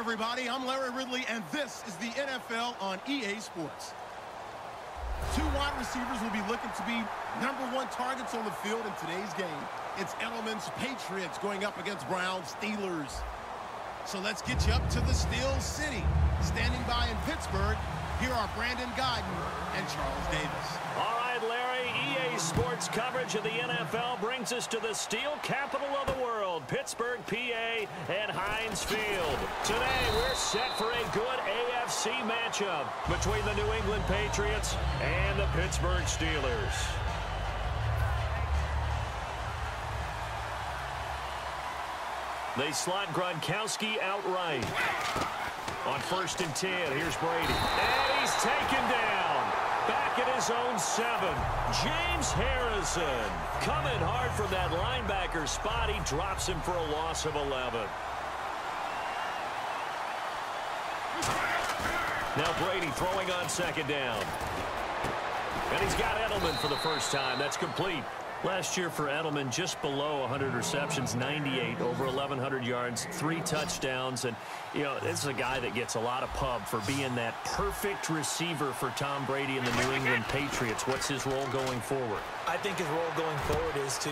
everybody. I'm Larry Ridley, and this is the NFL on EA Sports. Two wide receivers will be looking to be #1 targets on the field in today's game. It's Edelman's Patriots going up against Browns Steelers. So let's get you up to the Steel City. Standing by in Pittsburgh, here are Brandon Guyton and Charles Davis. All right, Larry, EA Sports coverage of the NFL brings us to the steel capital of the world, Pittsburgh, PA, and Heinz Field. Today, we're set for a good AFC matchup between the New England Patriots and the Pittsburgh Steelers. They slot Gronkowski outright. On 1st and 10, here's Brady. And he's taken down. Back at his own 7. James Harrison coming hard from that linebacker spot. He drops him for a loss of 11. Now Brady throwing on 2nd down. And he's got Edelman for the first time. That's complete. Last year for Edelman, just below 100 receptions, 98, over 1,100 yards, 3 touchdowns. And, you know, this is a guy that gets a lot of pub for being that perfect receiver for Tom Brady and the New England Patriots. What's his role going forward? I think his role going forward is to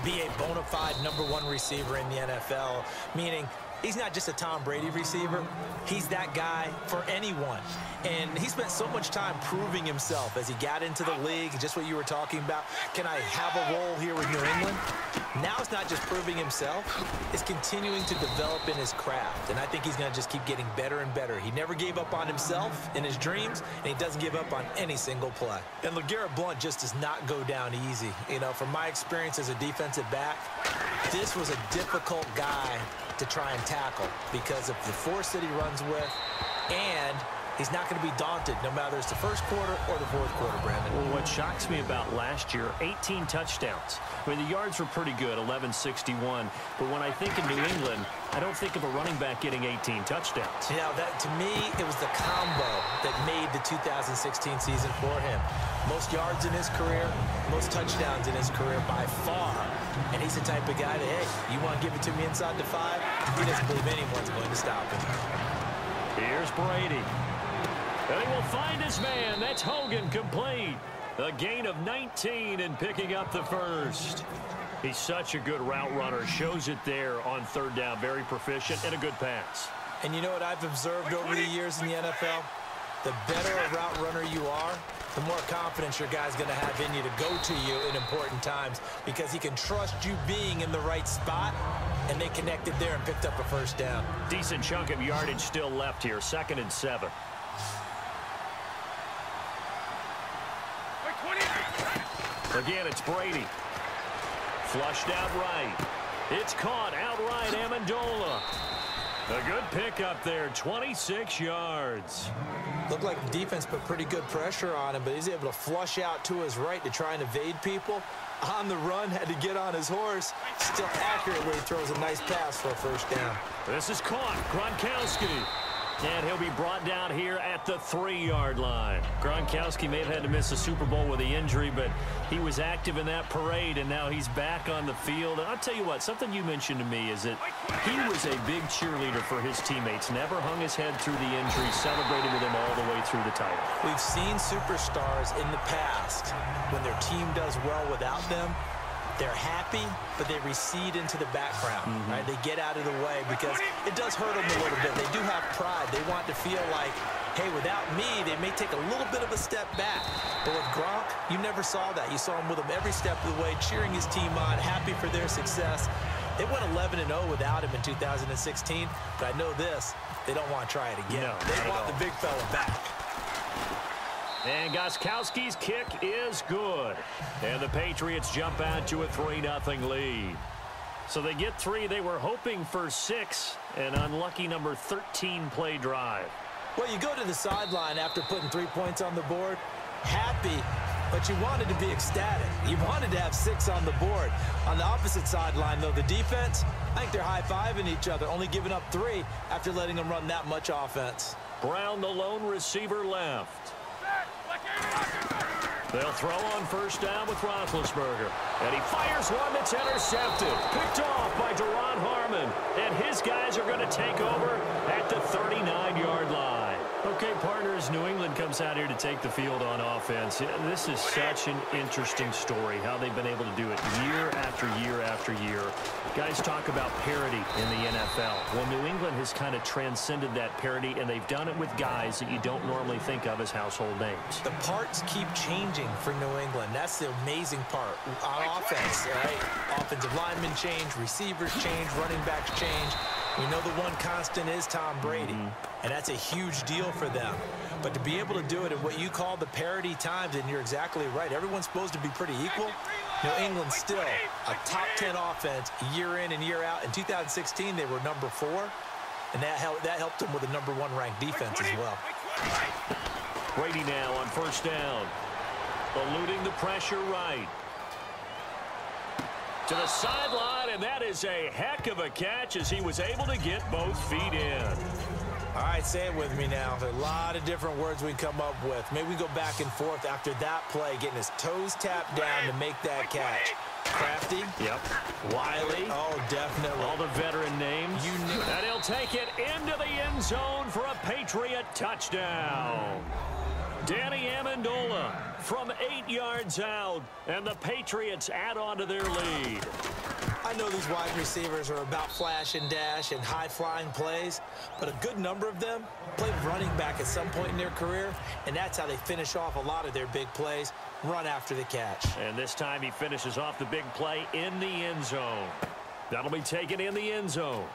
be a bona fide #1 receiver in the NFL, meaning he's not just a Tom Brady receiver. He's that guy for anyone. And he spent so much time proving himself as he got into the league, just what you were talking about. Can I have a role here with New England? Now it's not just proving himself. It's continuing to develop in his craft. And I think he's going to just keep getting better and better. He never gave up on himself in his dreams, and he doesn't give up on any single play. And LeGarrette Blount just does not go down easy. You know, from my experience as a defensive back, this was a difficult guy to try and tackle because of the force that he runs with, and he's not going to be daunted no matter it's the first quarter or the fourth quarter, Brandon. Well, what shocks me about last year, 18 touchdowns. I mean, the yards were pretty good, 1161. But when I think of New England, I don't think of a running back getting 18 touchdowns. You know, that, to me, it was the combo that made the 2016 season for him. Most yards in his career, most touchdowns in his career by far. And he's the type of guy that, hey, you want to give it to me inside the 5? He doesn't believe anyone's going to stop him. Here's Brady. And he will find his man. That's Hogan complete. A gain of 19 and picking up the first. He's such a good route runner. Shows it there on 3rd down. Very proficient and a good pass. And you know what I've observed over the years in the NFL? The better a route runner you are, the more confidence your guy's going to have in you to go to you in important times because he can trust you being in the right spot, and they connected there and picked up a 1st down. Decent chunk of yardage still left here. 2nd and 7. Again, it's Brady. Flushed out right. It's caught outright, Amendola. A good pickup there, 26 yards. Looked like the defense put pretty good pressure on him, but he's able to flush out to his right to try and evade people. On the run, had to get on his horse. Still accurately throws a nice pass for a 1st down. This is caught. Gronkowski. And he'll be brought down here at the 3-yard line. Gronkowski may have had to miss the Super Bowl with the injury, but he was active in that parade, and now he's back on the field. And I'll tell you what, something you mentioned to me is that he was a big cheerleader for his teammates. Never hung his head through the injury, celebrated with him all the way through the title. We've seen superstars in the past, when their team does well without them, they're happy, but they recede into the background, right? They get out of the way because it does hurt them a little bit. They do have pride. They want to feel like, hey, without me, they may take a little bit of a step back. But with Gronk, you never saw that. You saw him with him every step of the way, cheering his team on, happy for their success. They went 11-0 without him in 2016, but I know this, they don't want to try it again. No, they want the big fella back. And Gostkowski's kick is good. And the Patriots jump out to a 3-0 lead. So they get 3. They were hoping for 6. An unlucky number 13 play drive. Well, you go to the sideline after putting 3 points on the board, happy, but you wanted to be ecstatic. You wanted to have 6 on the board. On the opposite sideline, though, the defense, I think they're high-fiving each other, only giving up 3 after letting them run that much offense. Brown, the lone receiver, left. They'll throw on 1st down with Roethlisberger. And he fires one that's intercepted. Picked off by Duron Harmon. And his guys are going to take over at the as New England comes out here to take the field on offense, this is such an interesting story, how they've been able to do it year after year after year. Guys talk about parity in the NFL. Well, New England has kind of transcended that parity, and they've done it with guys that you don't normally think of as household names. The parts keep changing for New England. That's the amazing part. On offense, right? Offensive linemen change, receivers change, running backs change. We know the one constant is Tom Brady, and that's a huge deal for them. But to be able to do it at what you call the parity times, and you're exactly right, everyone's supposed to be pretty equal. New England still a top 10 offense year in and year out. In 2016, they were number 4, and that helped them with a number 1 ranked defense as well. Brady now on first down, eluding the pressure right. To the sideline, and that is a heck of a catch as he was able to get both feet in. All right, say it with me now. There are a lot of different words we come up with. Maybe we go back and forth after that play, getting his toes tapped down to make that catch. Crafty. Yep. Wiley. Oh, definitely. All the veteran names. You knew it. And he'll take it into the end zone for a Patriot touchdown. Danny Amendola from 8 yards out, and the Patriots add on to their lead. I know these wide receivers are about flash and dash and high-flying plays, but a good number of them played running back at some point in their career, and that's how they finish off a lot of their big plays, run after the catch. And this time he finishes off the big play in the end zone. That'll be taken in the end zone.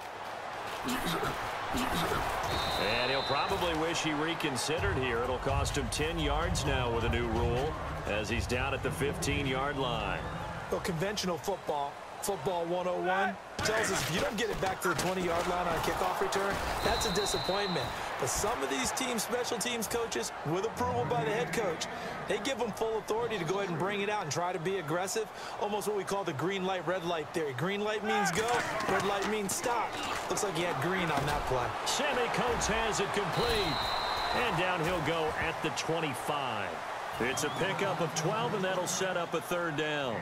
And he'll probably wish he reconsidered here. It'll cost him 10 yards now with a new rule as he's down at the 15-yard line. Well, conventional football 101, tells us if you don't get it back to the 20-yard line on a kickoff return, that's a disappointment. But some of these teams, special teams coaches, with approval by the head coach, they give them full authority to go ahead and bring it out and try to be aggressive, almost what we call the green light, red light theory. Green light means go, red light means stop. Looks like he had green on that play. Sammy Coates has it complete. And down he'll go at the 25. It's a pickup of 12, and that'll set up a third down.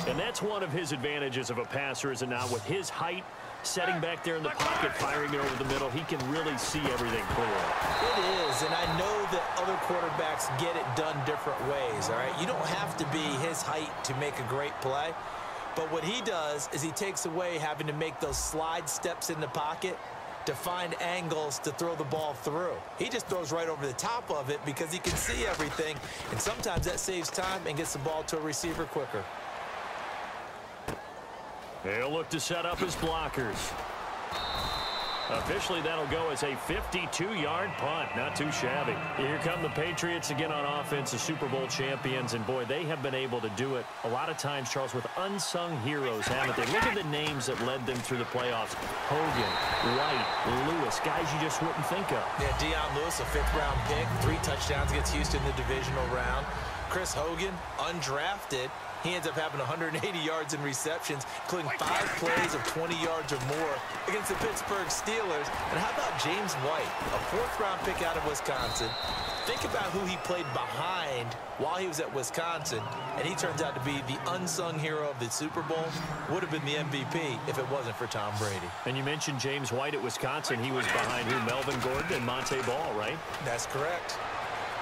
And that's one of his advantages of a passer, is it not? With his height, setting back there in the pocket, firing it over the middle, he can really see everything clear. It is, and I know that other quarterbacks get it done different ways, all right? You don't have to be his height to make a great play. But what he does is he takes away having to make those slide steps in the pocket to find angles to throw the ball through. He just throws right over the top of it because he can see everything, and sometimes that saves time and gets the ball to a receiver quicker. He'll look to set up his blockers. Officially, that'll go as a 52-yard punt. Not too shabby. Here come the Patriots again on offense, the Super Bowl champions. And, boy, they have been able to do it a lot of times, Charles, with unsung heroes, haven't they? Look at the names that led them through the playoffs. Hogan, White, Lewis, guys you just wouldn't think of. Yeah, Deion Lewis, a 5th-round pick, 3 touchdowns against Houston in the divisional round. Chris Hogan, undrafted. He ends up having 180 yards in receptions, including 5 plays of 20 yards or more against the Pittsburgh Steelers. And how about James White, a 4th-round pick out of Wisconsin? Think about who he played behind while he was at Wisconsin, and he turns out to be the unsung hero of the Super Bowl. Would have been the MVP if it wasn't for Tom Brady. And you mentioned James White at Wisconsin. He was behind who? Melvin Gordon and Monte Ball, right? That's correct.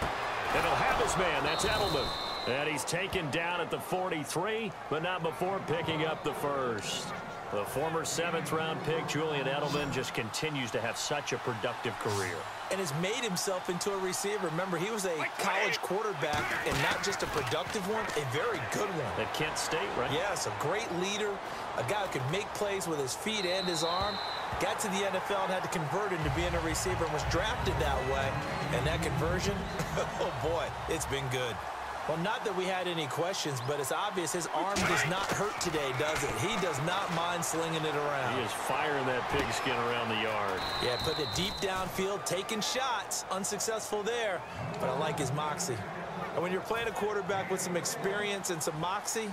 And he'll have his man. That's Edelman. And he's taken down at the 43, but not before picking up the first. The former 7th-round pick, Julian Edelman, just continues to have such a productive career. And has made himself into a receiver. Remember, he was a college quarterback, and not just a productive one, a very good one. At Kent State, right? Yes, a great leader, a guy who could make plays with his feet and his arm. Got to the NFL and had to convert into being a receiver and was drafted that way. And that conversion, oh boy, it's been good. Well, not that we had any questions, but it's obvious his arm does not hurt today, does it? He does not mind slinging it around. He is firing that pigskin around the yard. Yeah, putting it deep downfield, taking shots. Unsuccessful there, but I like his moxie. And when you're playing a quarterback with some experience and some moxie,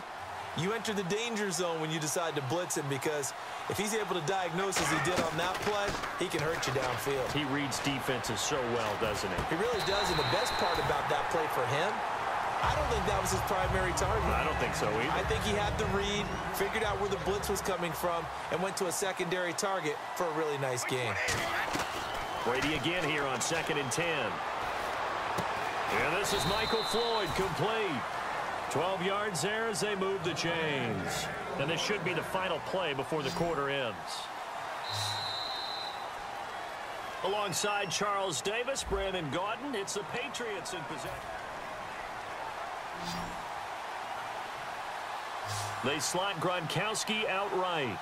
you enter the danger zone when you decide to blitz him, because if he's able to diagnose as he did on that play, he can hurt you downfield. He reads defenses so well, doesn't he? He really does, and the best part about that play for him, I don't think that was his primary target. I don't think so either. I think he had the read, figured out where the blitz was coming from, and went to a secondary target for a really nice game. Brady again here on 2nd and 10. And this is Michael Floyd, complete. 12 yards there as they move the chains. And this should be the final play before the quarter ends. Alongside Charles Davis, Brandon Gaudin, it's the Patriots in possession. They slot Gronkowski outright.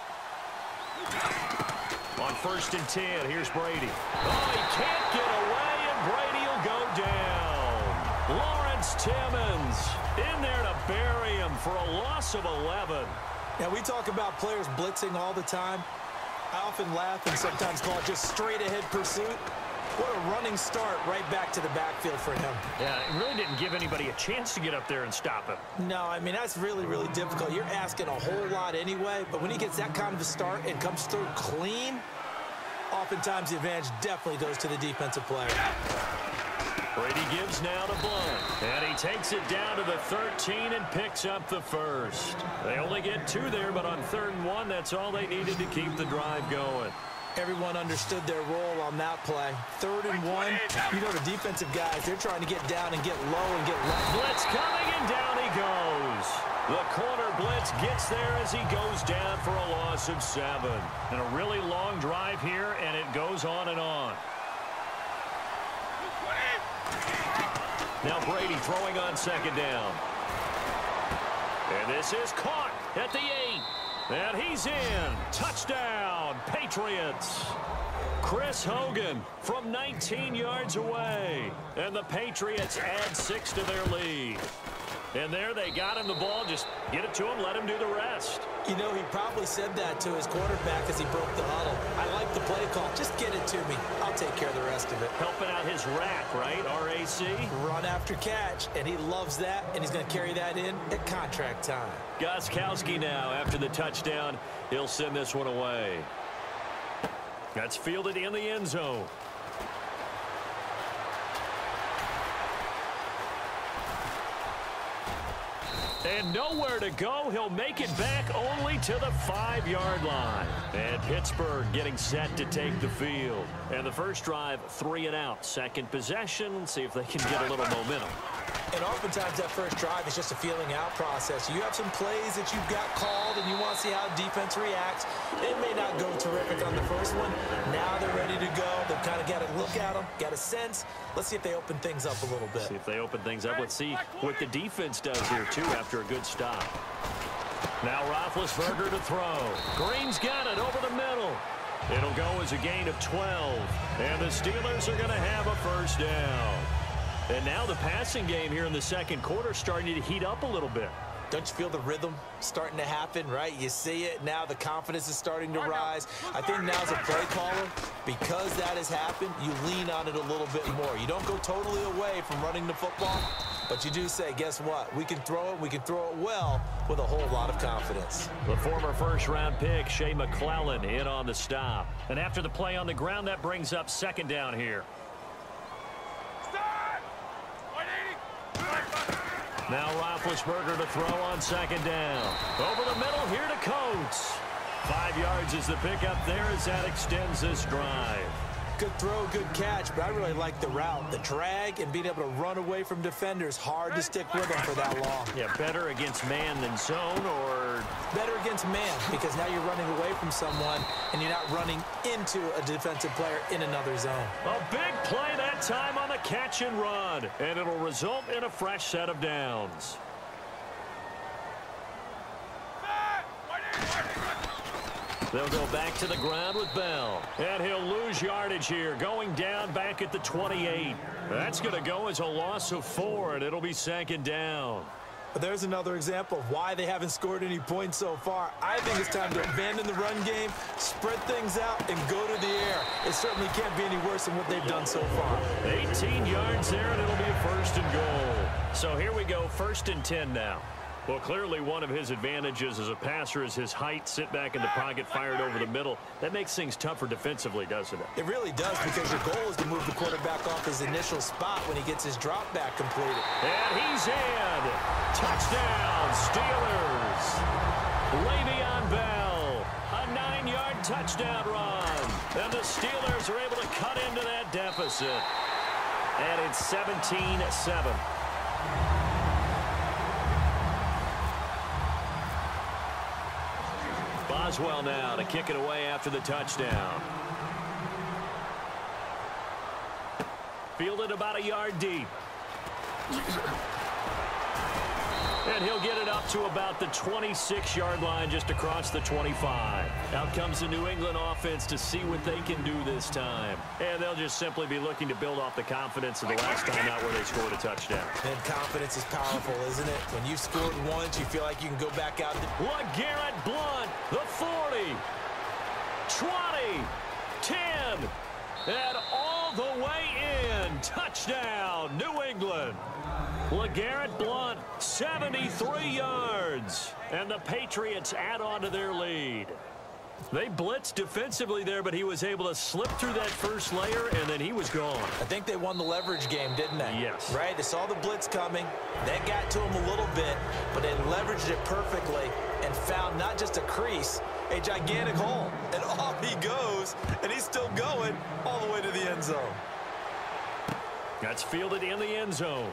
On 1st and 10, here's Brady. Oh, he can't get away, and Brady will go down. Lawrence Timmons in there to bury him for a loss of 11. Now, we talk about players blitzing all the time. I often laugh and sometimes call it just straight-ahead pursuit. What a running start right back to the backfield for him. Yeah, it really didn't give anybody a chance to get up there and stop him. No, I mean, that's really, really difficult. You're asking a whole lot anyway, but when he gets that kind of a start and comes through clean, oftentimes the advantage definitely goes to the defensive player. Brady gives now to Blunt, and he takes it down to the 13 and picks up the first. They only get 2 there, but on 3rd and 1, that's all they needed to keep the drive going. Everyone understood their role on that play. 3rd and 1, you know the defensive guys, they're trying to get down and get low and get left. Blitz coming, and down he goes. The corner blitz gets there as he goes down for a loss of 7. And a really long drive here, and it goes on and on. Now Brady throwing on 2nd down. And this is caught at the 8. And he's in. Touchdown, Patriots. Chris Hogan from 19 yards away. And the Patriots add 6 to their lead. And there they got him the ball. Just get it to him, let him do the rest. You know, he probably said that to his quarterback as he broke the huddle. I like the play call. Just get it to me. I'll take care of the rest of it. Helping out his rack, right? R-A-C? Run after catch, and he loves that, and he's going to carry that in at contract time. Gostkowski now, after the touchdown, he'll send this one away. That's fielded in the end zone. And nowhere to go. He'll make it back only to the 5-yard line. And Pittsburgh getting set to take the field. And the first drive, 3 and out. Second possession. Let's see if they can get a little momentum. And oftentimes that first drive is just a feeling out process. You have some plays that you've got called and you want to see how defense reacts. It may not go terrific on the first one. Now they're ready to go. They've kind of got to look at them, got a sense. Let's see if they open things up a little bit. See if they open things up. Let's see what the defense does here, too, after a good stop. Now Roethlisberger to throw. Green's got it over the middle. It'll go as a gain of 12. And the Steelers are going to have a first down. And now the passing game here in the second quarter starting to heat up a little bit. Don't you feel the rhythm starting to happen, right? You see it. Now the confidence is starting to rise. I think now as a play caller, because that has happened, you lean on it a little bit more. You don't go totally away from running the football, but you do say, guess what? We can throw it well with a whole lot of confidence. The former first-round pick, Shea McClellan, in on the stop. And after the play on the ground, that brings up 2nd down here. Now Roethlisberger to throw on 2nd down. Over the middle here to Coates. 5 yards is the pickup there as that extends this drive. Good throw, good catch, but I really like the route. The drag and being able to run away from defenders, hard to stick with them for that long. Yeah, better against man than zone, or? Better against man, because now you're running away from someone and you're not running into a defensive player in another zone. A big play that time on the catch and run, and it'll result in a fresh set of downs. They'll go back to the ground with Bell. And he'll lose yardage here, going down back at the 28. That's going to go as a loss of 4, and it'll be 2nd down. But there's another example of why they haven't scored any points so far. I think it's time to abandon the run game, spread things out, and go to the air. It certainly can't be any worse than what they've done so far. 18 yards there, and it'll be a 1st and goal. So here we go, 1st and 10 now. Well, clearly one of his advantages as a passer is his height, sit back in the pocket, fired over the middle. That makes things tougher defensively, doesn't it? It really does, because your goal is to move the quarterback off his initial spot when he gets his drop back completed. And he's in. Touchdown, Steelers. Le'Veon Bell, a 9-yard touchdown run. And the Steelers are able to cut into that deficit. And it's 17-7. Boswell now to kick it away after the touchdown. Fielded about a yard deep. And he'll get it up to about the 26-yard line, just across the 25. Out comes the New England offense to see what they can do this time. And they'll just simply be looking to build off the confidence of the last time out where they scored a touchdown. And confidence is powerful, isn't it? When you scored once, you feel like you can go back out. LeGarrette Blount, the 40, 20, 10, and all the way in. Touchdown, New England. LeGarrette Blount, 73 yards. And the Patriots add on to their lead. They blitzed defensively there, but he was able to slip through that first layer, and then he was gone. I think they won the leverage game, didn't they? Yes. Right? They saw the blitz coming. That got to him a little bit, but they leveraged it perfectly and found not just a crease, a gigantic hole. And off he goes, and he's still going all the way to the end zone. That's fielded in the end zone.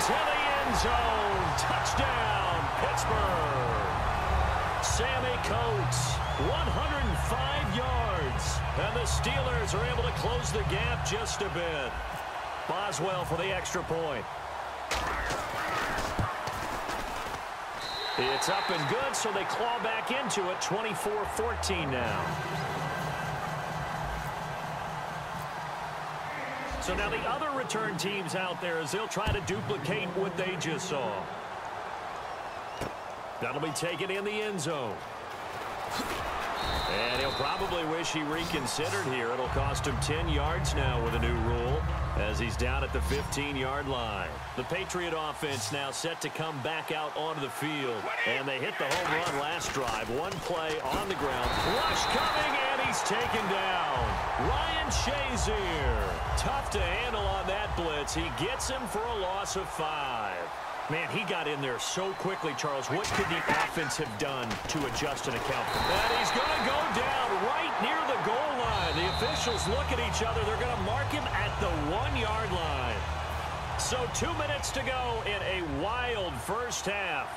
To the end zone. Touchdown, Pittsburgh. Sammy Coates, 105 yards. And the Steelers are able to close the gap just a bit. Boswell for the extra point. It's up and good, so they claw back into it. 24-14 now. So now the other return teams out there as they'll try to duplicate what they just saw. That'll be taken in the end zone. And he'll probably wish he reconsidered here. It'll cost him 10 yards now with a new rule as he's down at the 15-yard line. The Patriot offense now set to come back out onto the field. And they hit the home run last drive. One play on the ground. Rush coming, and he's taken down. Ryan Shazier. Tough to handle on that blitz. He gets him for a loss of 5. Man, he got in there so quickly, Charles. What could the offense have done to adjust and account for that? And he's going to go down right near the goal line. The officials look at each other. They're going to mark him at the 1-yard line. So 2 minutes to go in a wild first half.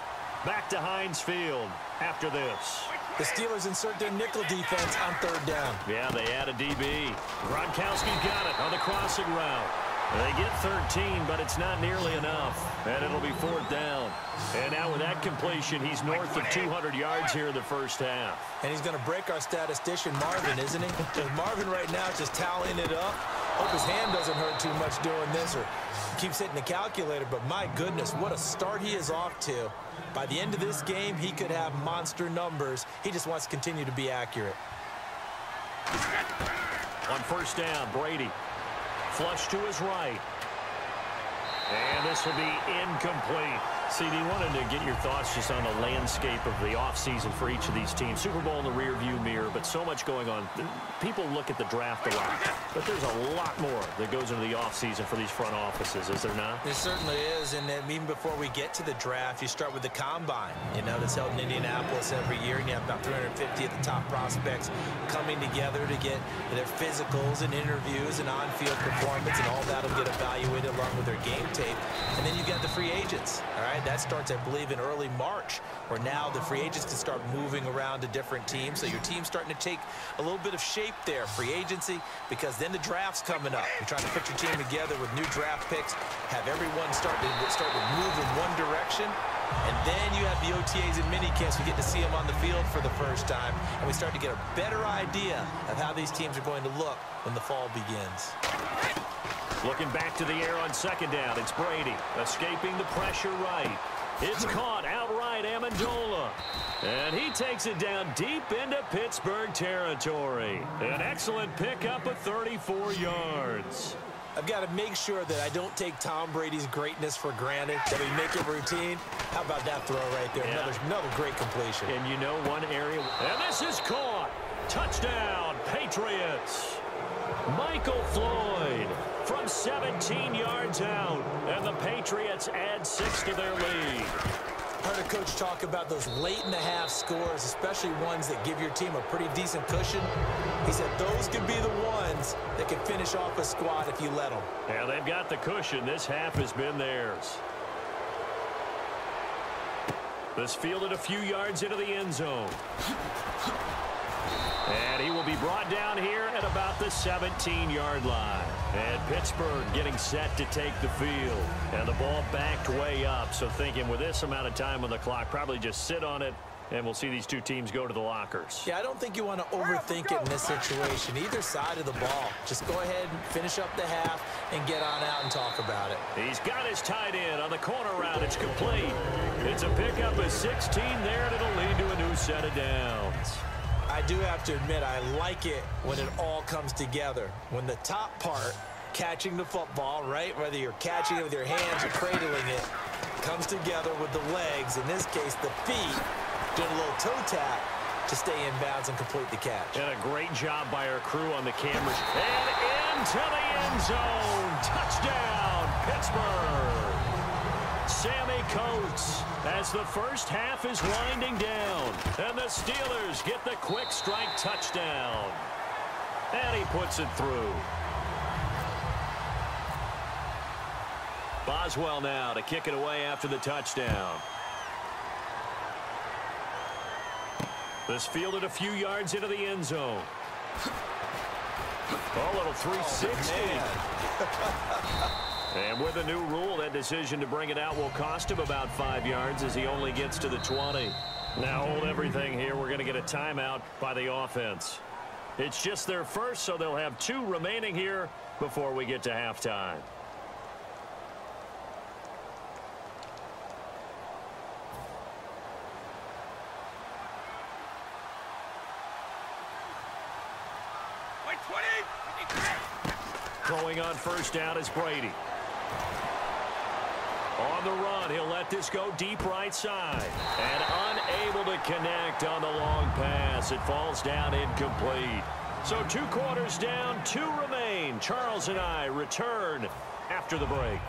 Back to Heinz Field after this. The Steelers insert their nickel defense on third down. Yeah, they add a DB. Gronkowski's got it on the crossing route. They get 13, but it's not nearly enough. And it'll be 4th down. And now with that completion, he's north of 200 yards here in the first half. And he's going to break our statistician, Marvin, isn't he? Because Marvin right now is just tallying it up. Hope his hand doesn't hurt too much doing this or keeps hitting the calculator. But my goodness, what a start he is off to. By the end of this game, he could have monster numbers. He just wants to continue to be accurate. On first down, Brady. Flush to his right. And this will be incomplete. CD, wanted to get your thoughts just on the landscape of the offseason for each of these teams. Super Bowl in the rearview mirror, but so much going on. People look at the draft a lot, but there's a lot more that goes into the offseason for these front offices, is there not? It certainly is, and even before we get to the draft, you start with the combine. You know, that's held in Indianapolis every year, and you have about 350 of the top prospects coming together to get their physicals and interviews and on-field performance, and all that will get evaluated along with their game tape. And then you got the free agents, all right? That starts, I believe, in early March, where now the free agents can start moving around to different teams. So your team's starting to take a little bit of shape there, free agency, because then the draft's coming up. You're trying to put your team together with new draft picks, have everyone start to move in one direction. And then you have the OTAs and mini camps. We get to see them on the field for the first time. And we start to get a better idea of how these teams are going to look when the fall begins. Looking back to the air on second down, it's Brady escaping the pressure right. It's caught outright, Amendola. And he takes it down deep into Pittsburgh territory. An excellent pickup of 34 yards. I've got to make sure that I don't take Tom Brady's greatness for granted, that we make it routine. How about that throw right there? Yeah. Another great completion. And you know one area. And this is caught. Touchdown, Patriots. Michael Floyd from 17 yards out, and the Patriots add 6 to their lead. Heard a coach talk about those late-in-the-half scores, especially ones that give your team a pretty decent cushion. He said those could be the ones that can finish off a squad if you let them. Yeah, they've got the cushion. This half has been theirs. This fielded a few yards into the end zone. And he will be brought down here at about the 17-yard line. And Pittsburgh getting set to take the field. And the ball backed way up. So thinking with this amount of time on the clock, probably just sit on it, and we'll see these two teams go to the lockers. Yeah, I don't think you want to overthink it in this situation. Either side of the ball. Just go ahead and finish up the half and get on out and talk about it. He's got his tight end on the corner route. It's complete. It's a pickup of 16 there, and it'll lead to a new set of downs. I do have to admit, I like it when it all comes together. When the top part, catching the football, right, whether you're catching it with your hands or cradling it, comes together with the legs, in this case the feet, doing a little toe tap to stay in bounds and complete the catch. And a great job by our crew on the cameras. And into the end zone. Touchdown, Pittsburgh. Sammy Coates as the first half is winding down. And the Steelers get the quick strike touchdown. And he puts it through. Boswell now to kick it away after the touchdown. This fielded a few yards into the end zone. A little 360. And with a new rule, that decision to bring it out will cost him about 5 yards as he only gets to the 20. Now hold everything here. We're going to get a timeout by the offense. It's just their first, so they'll have 2 remaining here before we get to halftime. Throwing on first down is Brady. On the run, he'll let this go deep right side. And unable to connect on the long pass. It falls down incomplete. So 2 quarters down, 2 remain. Charles and I return after the break.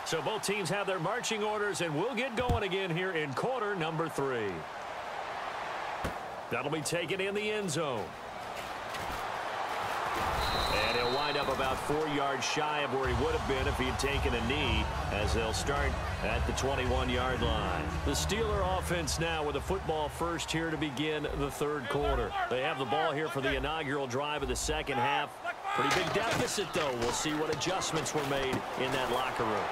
So both teams have their marching orders, and we'll get going again here in quarter number 3. That'll be taken in the end zone. And he'll wind up about 4 yards shy of where he would have been if he had taken a knee, as they'll start at the 21-yard line. The Steeler offense now with a football first here to begin the 3rd quarter. They have the ball here for the inaugural drive of the second half. Pretty big deficit, though. We'll see what adjustments were made in that locker room.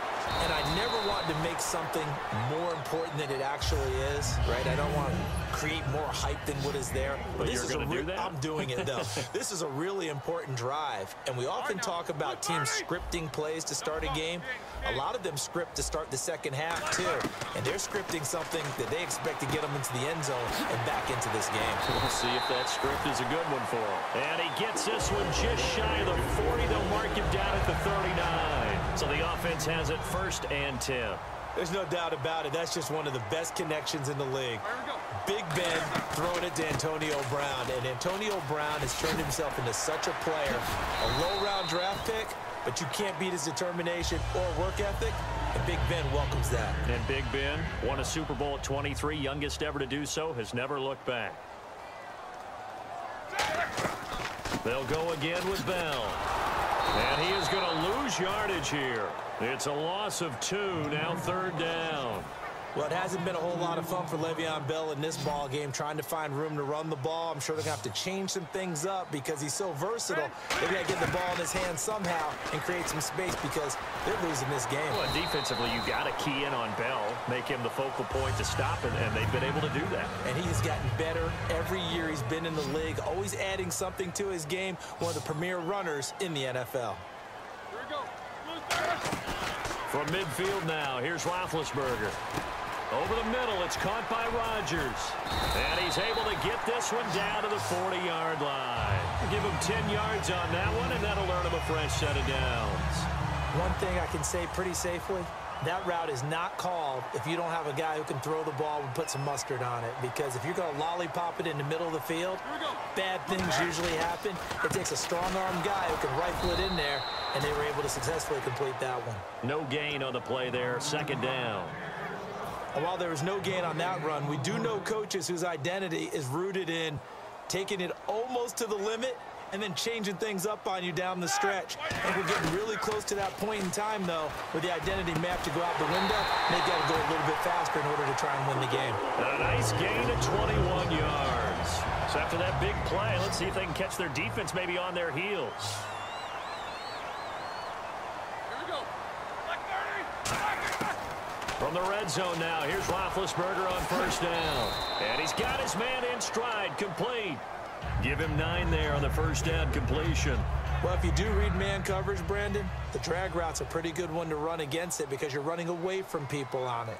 And I never want to make something more important than it actually is, right? I don't want to create more hype than what is there. But this is going to do that? I'm doing it, though. This is a really important drive. And we often talk about teams scripting plays to start a game. A lot of them script to start the second half, too. And they're scripting something that they expect to get them into the end zone and back into this game. We'll see if that script is a good one for him. And he gets this one just shy of the 40. They'll mark him down at the 39. So the offense has it 1st and 10. There's no doubt about it. That's just one of the best connections in the league. Big Ben throwing it to Antonio Brown. And Antonio Brown has turned himself into such a player. A low-round draft pick, but you can't beat his determination or work ethic. And Big Ben welcomes that. And Big Ben won a Super Bowl at 23, youngest ever to do so, has never looked back. They'll go again with Bell. And he is going to lose yardage here. It's a loss of 2, now 3rd down. Well, it hasn't been a whole lot of fun for Le'Veon Bell in this ball game, trying to find room to run the ball. I'm sure they're going to have to change some things up because he's so versatile. They've got to get the ball in his hands somehow and create some space because they're losing this game. Well, defensively, you got to key in on Bell, make him the focal point to stop it, and they've been able to do that. And he has gotten better every year he's been in the league, always adding something to his game, one of the premier runners in the NFL. Here we go. From midfield now, here's Roethlisberger. Over the middle, it's caught by Rodgers. And he's able to get this one down to the 40-yard line. Give him 10 yards on that one, and that'll earn him a fresh set of downs. One thing I can say pretty safely, that route is not called if you don't have a guy who can throw the ball and put some mustard on it. Because if you're going to lollipop it in the middle of the field, bad things usually happen. It takes a strong-armed guy who can rifle it in there, and they were able to successfully complete that one. No gain on the play there, second down. And while there was no gain on that run, we do know coaches whose identity is rooted in taking it almost to the limit and then changing things up on you down the stretch. And we're getting really close to that point in time, though, where the identity map to go out the window, and they got to go a little bit faster in order to try and win the game. A nice gain of 21 yards. So after that big play, let's see if they can catch their defense maybe on their heels. From the red zone now, here's Roethlisberger on first down. And he's got his man in stride, complete. Give him 9 there on the first down completion. Well, if you do read man coverage, Brandon, the drag route's a pretty good one to run against it because you're running away from people on it.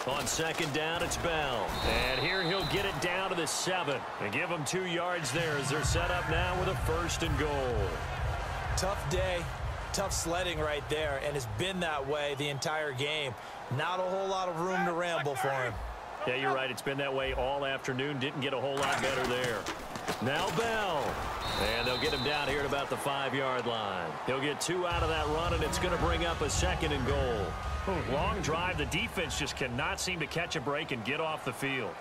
On second down, it's Bell. And here he'll get it down to the 7. And give him 2 yards there as they're set up now with a first and goal. Tough day, tough sledding right there, and it's been that way the entire game. Not a whole lot of room to ramble for him. Yeah, you're right. It's been that way all afternoon. Didn't get a whole lot better there. Now Bell. And they'll get him down here at about the 5-yard line. He'll get 2 out of that run, and it's going to bring up a second and goal. Long drive. The defense just cannot seem to catch a break and get off the field.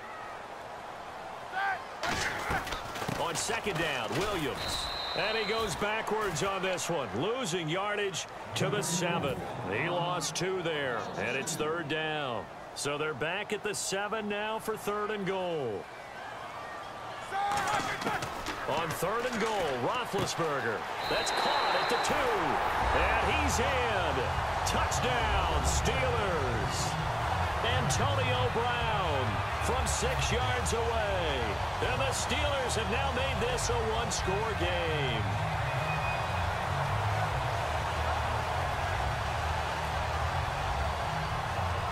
On second down, Williams. And he goes backwards on this one, losing yardage to the 7. He lost 2 there, and it's third down. So they're back at the 7 now for third and goal. On third and goal, Roethlisberger. That's caught at the 2. And he's in. Touchdown, Steelers. Antonio Brown from 6 yards away. And the Steelers have now made this a one-score game.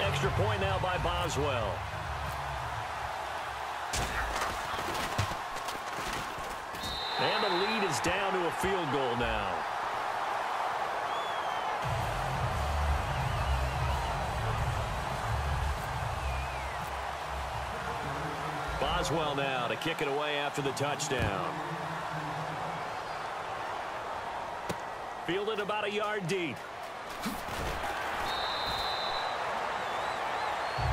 Extra point now by Boswell. And the lead is down to a field goal now. Boswell now to kick it away after the touchdown. Fielded about a yard deep.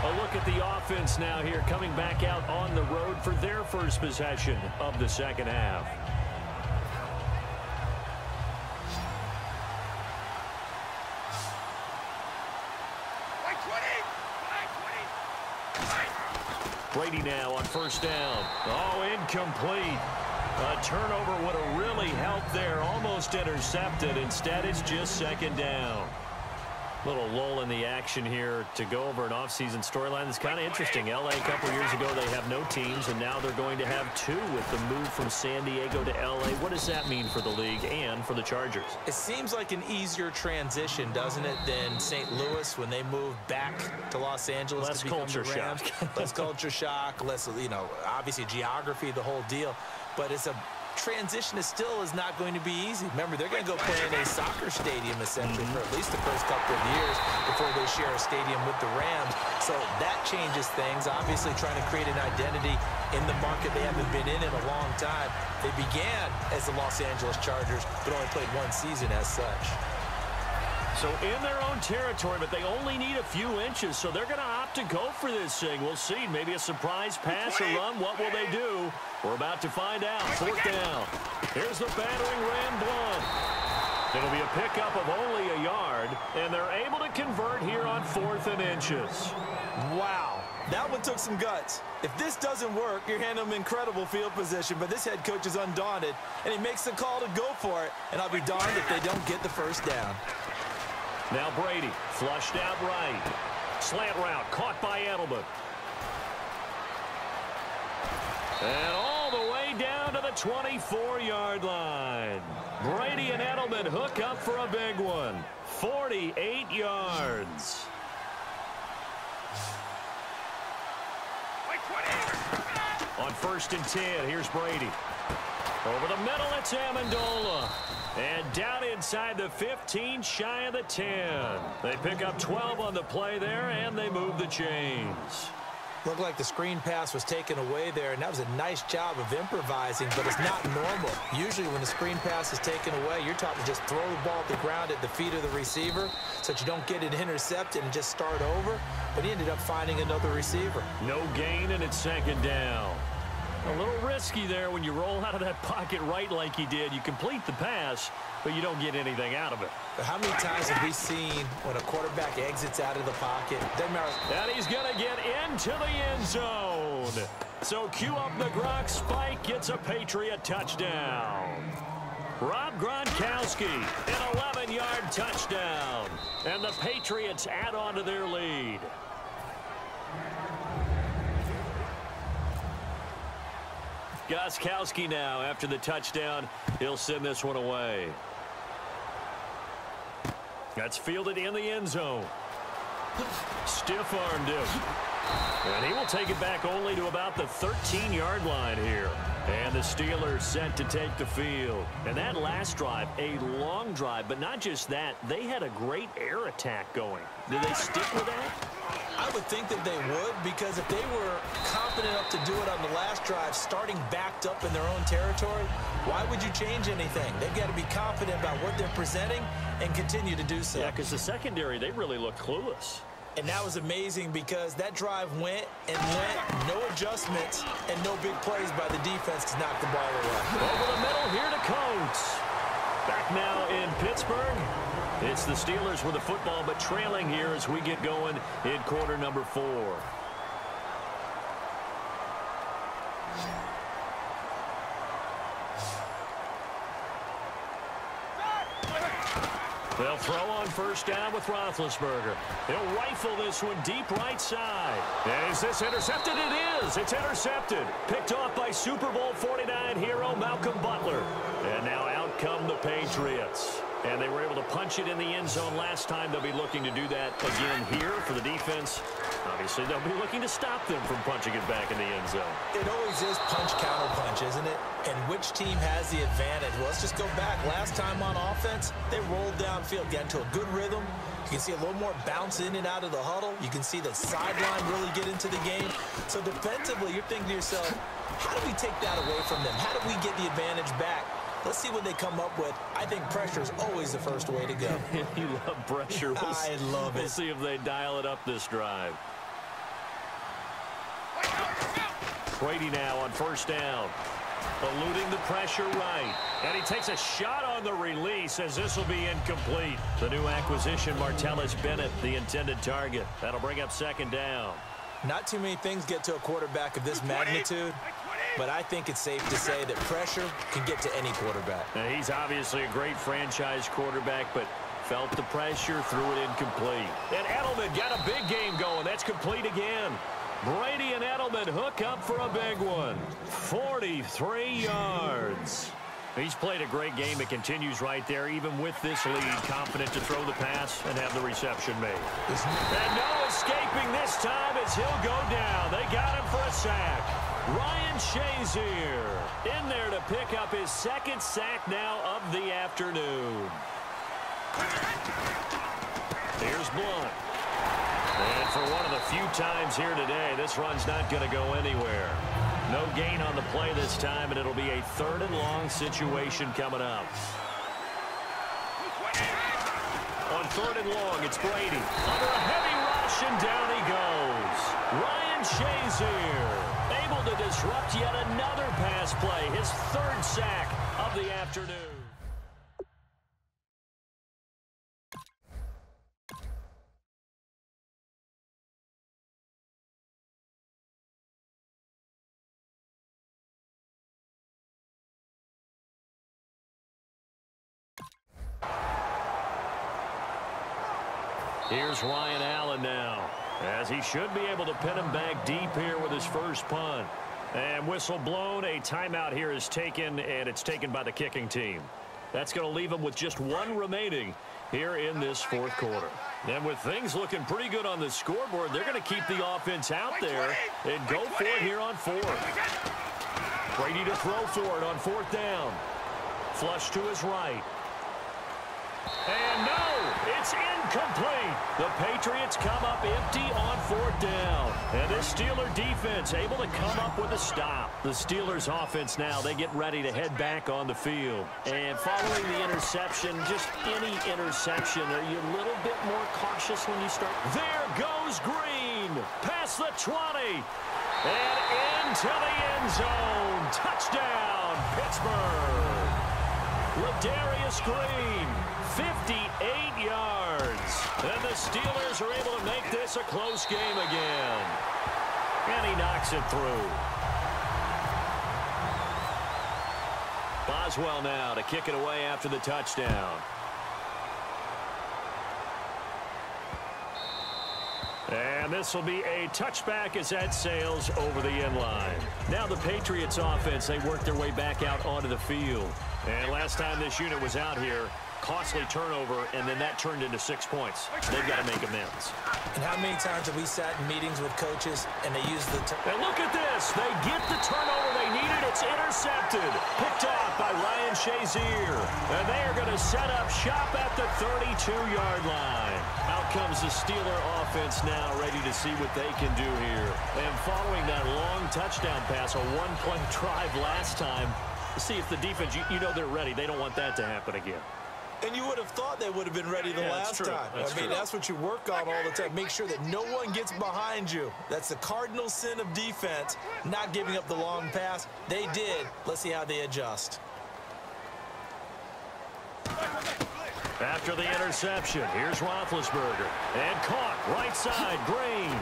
A look at the offense now here, coming back out on the road for their first possession of the second half. Brady now on first down. Oh, incomplete. A turnover would have really helped there. Almost intercepted. Instead, it's just second down. Little lull in the action here to go over an offseason storyline that's kind of interesting. LA a couple years ago, they have no teams, and now they're going to have 2 with the move from San Diego to LA. What does that mean for the league and for the Chargers? It seems like an easier transition, doesn't it, than St. Louis when they moved back to Los Angeles. Less culture shock. Less culture shock, less, obviously geography, the whole deal. But it's a transition still is not going to be easy. Remember, they're going to go play in a soccer stadium essentially for at least the first couple of years before they share a stadium with the Rams. So that changes things. Obviously trying to create an identity in the market they haven't been in a long time. They began as the Los Angeles Chargers, but only played 1 season as such. So in their own territory, but they only need a few inches, so they're going to opt to go for this thing. We'll see. Maybe a surprise pass or run. What will they do? We're about to find out. Fourth down. Here's the battering Ram Blunt. It'll be a pickup of only a yard, and they're able to convert here on 4th and inches. Wow. That one took some guts. If this doesn't work, you're handing them incredible field position, but this head coach is undaunted, and he makes the call to go for it, and I'll be darned if they don't get the first down. Now Brady, flushed out right. Slant route, caught by Edelman. And all the way down to the the 24-yard line. Brady and Edelman hook up for a big one. 48 yards. On 1st and 10, here's Brady. Over the middle, it's Amendola. And down inside the 15, shy of the 10. They pick up 12 on the play there, and they move the chains. Looked like the screen pass was taken away there, and that was a nice job of improvising, but it's not normal. Usually when the screen pass is taken away, you're taught to just throw the ball at the ground at the feet of the receiver so that you don't get it intercepted and just start over, but he ended up finding another receiver. No gain, and it's 2nd down. A little risky there when you roll out of that pocket right like he did. You complete the pass, but you don't get anything out of it. But how many times have we seen when a quarterback exits out of the pocket? And he's going to get into the end zone. So cue up the Gronk spike, gets a Patriot touchdown. Rob Gronkowski, an 11-yard touchdown. And the Patriots add on to their lead. Gronkowski now, after the touchdown, he'll send this one away. That's fielded in the end zone. Stiff-armed him. And he will take it back only to about the 13-yard line here. And the Steelers set to take the field. And that last drive, a long drive, but not just that. They had a great air attack going. Did they stick with that? I would think that they would, because if they were confident enough to do it on the last drive, starting backed up in their own territory, why would you change anything? They've got to be confident about what they're presenting and continue to do so. Yeah, because the secondary, they really looked clueless. And that was amazing because that drive went and went, no adjustments, and no big plays by the defense to knock the ball away. Over the middle, here to Coates. Back now in Pittsburgh. It's the Steelers with the football, but trailing here as we get going in quarter number 4. They'll throw on 1st down with Roethlisberger. He'll rifle this one deep right side. And is this intercepted? It is. It's intercepted. Picked off by Super Bowl 49 hero Malcolm Butler. And now out come the Patriots. And they were able to punch it in the end zone last time. They'll be looking to do that again here for the defense. Obviously, they'll be looking to stop them from punching it back in the end zone. It always is punch-counter-punch, isn't it? And which team has the advantage? Well, let's just go back. Last time on offense, they rolled downfield, got into a good rhythm. You can see a little more bounce in and out of the huddle. You can see the sideline really get into the game. So defensively, you're thinking to yourself, how do we take that away from them? How do we get the advantage back? Let's see what they come up with. I think pressure is always the first way to go. You love pressure. I love it. We'll see if they dial it up this drive. Brady now on 1st down. Eluding the pressure right. And he takes a shot on the release as this will be incomplete. The new acquisition, Martellus Bennett, the intended target. That'll bring up 2nd down. Not too many things get to a quarterback of this magnitude, but I think it's safe to say that pressure can get to any quarterback. Now, he's obviously a great franchise quarterback, but felt the pressure, threw it incomplete. And Edelman got a big game going. That's complete again. Brady and Edelman hook up for a big one. 43 yards. He's played a great game. It continues right there, even with this lead. Confident to throw the pass and have the reception made. And no escaping this time as he'll go down. They got him for a sack. Ryan Shazier in there to pick up his 2nd sack now of the afternoon. Here's Blunt. And for one of the few times here today, this run's not going to go anywhere. No gain on the play this time, and it'll be a 3rd and long situation coming up. On 3rd and long, it's Brady. Under a heavy rush, and down he goes. Ryan Shazier able to disrupt yet another pass play. His 3rd sack of the afternoon. Here's Ryan Allen now, as he should be able to pin him back deep here with his first punt. And whistle blown. A timeout here is taken, and it's taken by the kicking team. That's going to leave them with just one remaining here in this fourth quarter. And with things looking pretty good on the scoreboard, they're going to keep the offense out there and go for it here on fourth. Brady to throw for it on fourth down. Flush to his right. And no, it's incomplete. The Patriots come up empty on fourth down. And this Steeler defense able to come up with a stop. The Steelers offense now, they get ready to head back on the field. And following the interception, just any interception, are you a little bit more cautious when you start? There goes Green. Past the 20. And into the end zone. Touchdown, Pittsburgh. Ladarius Green, 58 yards. And the Steelers are able to make this a close game again. And he knocks it through. Boswell now to kick it away after the touchdown. And this will be a touchback as that sails over the end line. Now the Patriots offense, they work their way back out onto the field. And last time this unit was out here, costly turnover, and then that turned into 6 points. They've got to make amends. And how many times have we sat in meetings with coaches and they use the... And look at this. They get the turnover they needed. It's intercepted. Picked off by Ryan Shazier. And they are going to set up shop at the 32-yard line. Out comes the Steeler offense now, ready to see what they can do here. And following that long touchdown pass, a one-play drive last time, see if the defense, you know they're ready. They don't want that to happen again. And you would have thought they would have been ready the last time. I mean, that's what you work on all the time. Make sure that no one gets behind you. That's the cardinal sin of defense, not giving up the long pass. They did. Let's see how they adjust. After the interception, here's Roethlisberger. And caught right side, Green.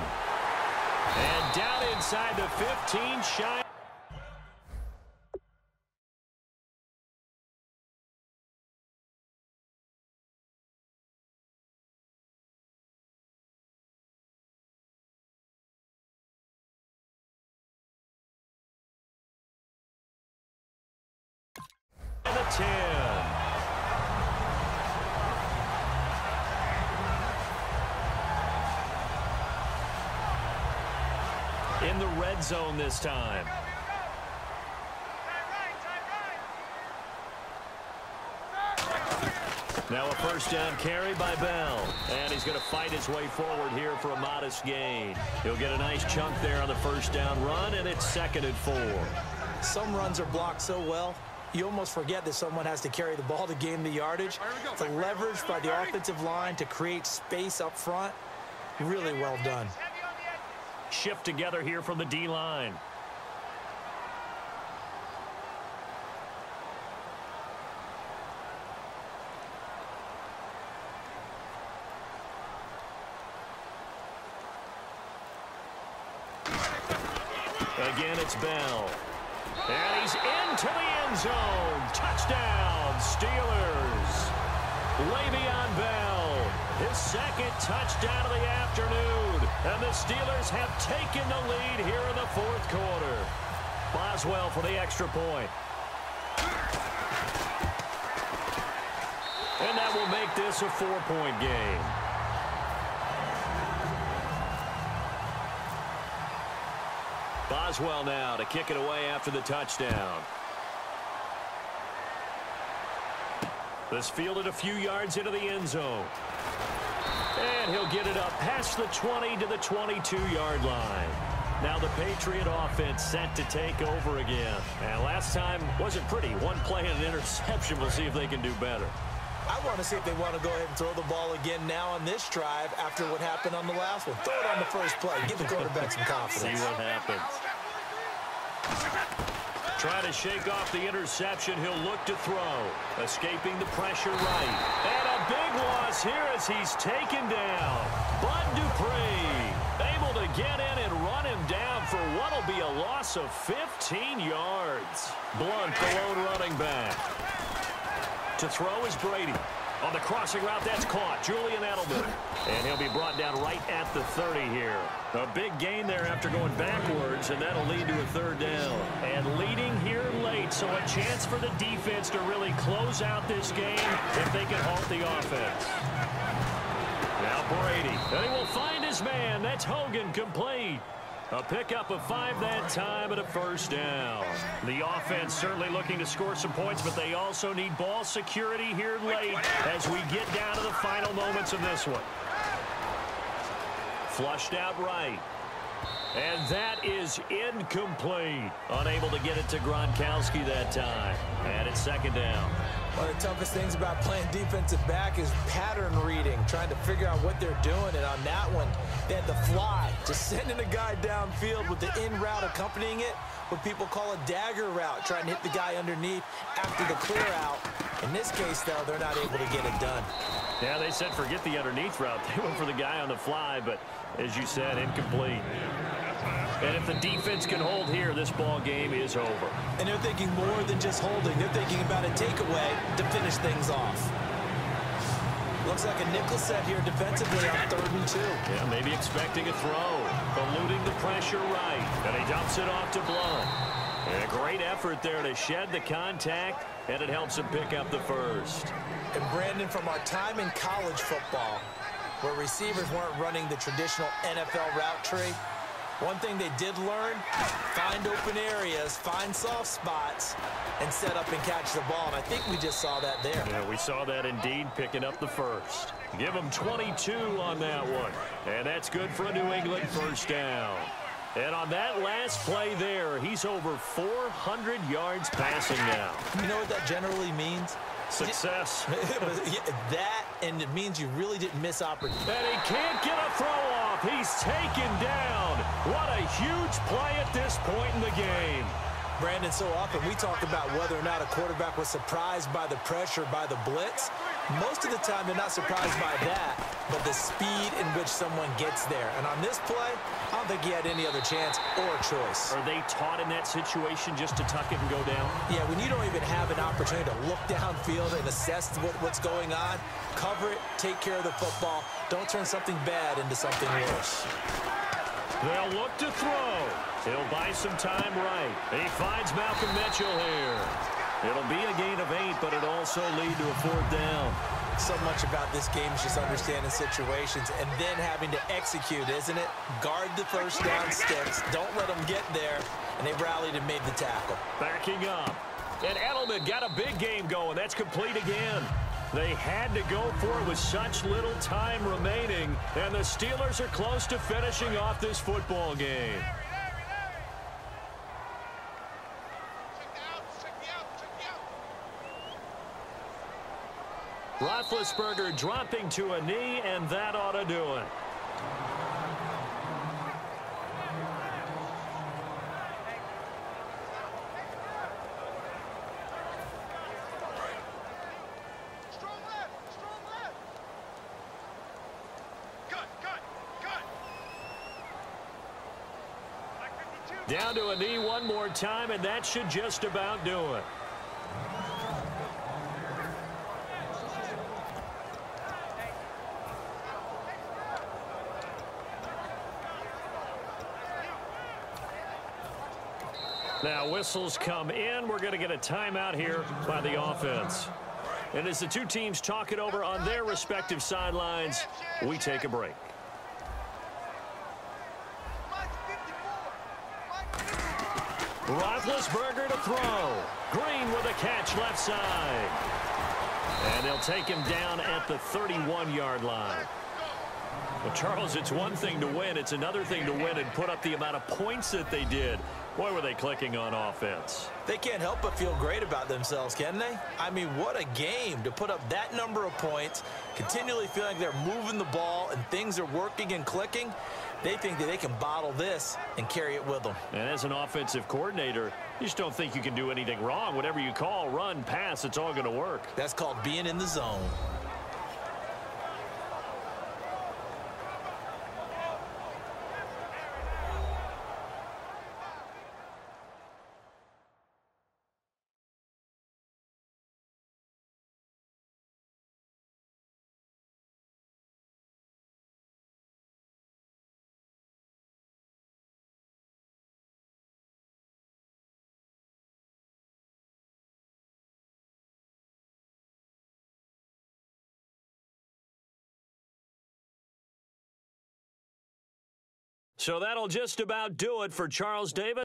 And down inside the 15, shy. And the 10. In the red zone this time. Now a first down carry by Bell. And he's going to fight his way forward here for a modest gain. He'll get a nice chunk there on the first down run, and it's 2nd and 4. Some runs are blocked so well, you almost forget that someone has to carry the ball to gain the yardage. The leverage by the offensive line to create space up front, really well done. Shift together here from the D-line. Again, it's Bell. And he's into the end zone. Touchdown, Steelers. Le'Veon Bell, his 2nd touchdown of the afternoon. And the Steelers have taken the lead here in the 4th quarter. Boswell for the extra point. And that will make this a 4-point game. Boswell now to kick it away after the touchdown. This fielded a few yards into the end zone. And he'll get it up past the 20 to the 22-yard line. Now the Patriot offense set to take over again. And last time wasn't pretty. One play and an interception. We'll see if they can do better. I want to see if they want to go ahead and throw the ball again now on this drive after what happened on the last one. Throw it on the first play. Give the quarterback some confidence. See what happens. Trying to shake off the interception. He'll look to throw. Escaping the pressure right. And a big loss here as he's taken down. Bud Dupree able to get in and run him down for what will be a loss of 15 yards. Blunt, the lone running back. To throw is Brady. On the crossing route, that's caught. Julian Edelman. And he'll be brought down right at the 30 here. A big gain there after going backwards, and that'll lead to a third down. And leading here late, so a chance for the defense to really close out this game if they can halt the offense. Now Brady. And he will find his man. That's Hogan, complete. A pickup of 5 that time and a first down. The offense certainly looking to score some points, but they also need ball security here late as we get down to the final moments of this one. Flushed out right. And that is incomplete. Unable to get it to Gronkowski that time. And it's second down. One of the toughest things about playing defensive back is pattern reading, trying to figure out what they're doing. And on that one, they had the fly, just sending a guy downfield with the in route accompanying it, what people call a dagger route, trying to hit the guy underneath after the clear out. In this case, though, they're not able to get it done. Yeah, they said forget the underneath route. They went for the guy on the fly, but as you said, incomplete. And if the defense can hold here, this ball game is over. And they're thinking more than just holding. They're thinking about a takeaway to finish things off. Looks like a nickel set here defensively on 3rd and 2. Yeah, maybe expecting a throw. Eluding the pressure right. And he dumps it off to Blount. And a great effort there to shed the contact, and it helps him pick up the first. And Brandon, from our time in college football, where receivers weren't running the traditional NFL route tree, one thing they did learn, find open areas, find soft spots, and set up and catch the ball. And I think we just saw that there. Yeah, we saw that indeed, picking up the first. Give them 22 on that one. And that's good for a New England first down. And on that last play there, he's over 400 yards passing now. You know what that generally means? Success. That, and it means you really didn't miss opportunity. And he can't get a throw off. He's taken down. What a huge play at this point in the game. Brandon, so often we talk about whether or not a quarterback was surprised by the pressure, by the blitz. Most of the time, they're not surprised by that, but the speed in which someone gets there. And on this play, I don't think he had any other chance or choice. Are they taught in that situation just to tuck it and go down? Yeah, when you don't even have an opportunity to look downfield and assess what's going on, cover it, take care of the football. Don't turn something bad into something worse. They'll look to throw. He'll buy some time right. He finds Malcolm Mitchell here. It'll be a gain of 8, but it'll also lead to a 4th down. So much about this game is just understanding situations and then having to execute, isn't it? Guard the first down sticks. Don't let them get there. And they rallied and made the tackle. Backing up. And Edelman got a big game going. That's complete again. They had to go for it with such little time remaining. And the Steelers are close to finishing off this football game. Roethlisberger dropping to a knee, and that ought to do it. Down to a knee one more time, and that should just about do it. Now whistles come in. We're going to get a timeout here by the offense. And as the two teams talk it over on their respective sidelines, we take a break. Roethlisberger to throw. Green with a catch left side. And they'll take him down at the 31-yard line. Well, Charles, it's one thing to win. It's another thing to win and put up the amount of points that they did. Boy, were they clicking on offense. They can't help but feel great about themselves, can they? I mean, what a game to put up that number of points, continually feeling like they're moving the ball and things are working and clicking. They think that they can bottle this and carry it with them. And as an offensive coordinator, you just don't think you can do anything wrong. Whatever you call, run, pass, it's all going to work. That's called being in the zone. So that'll just about do it for Charles Davis.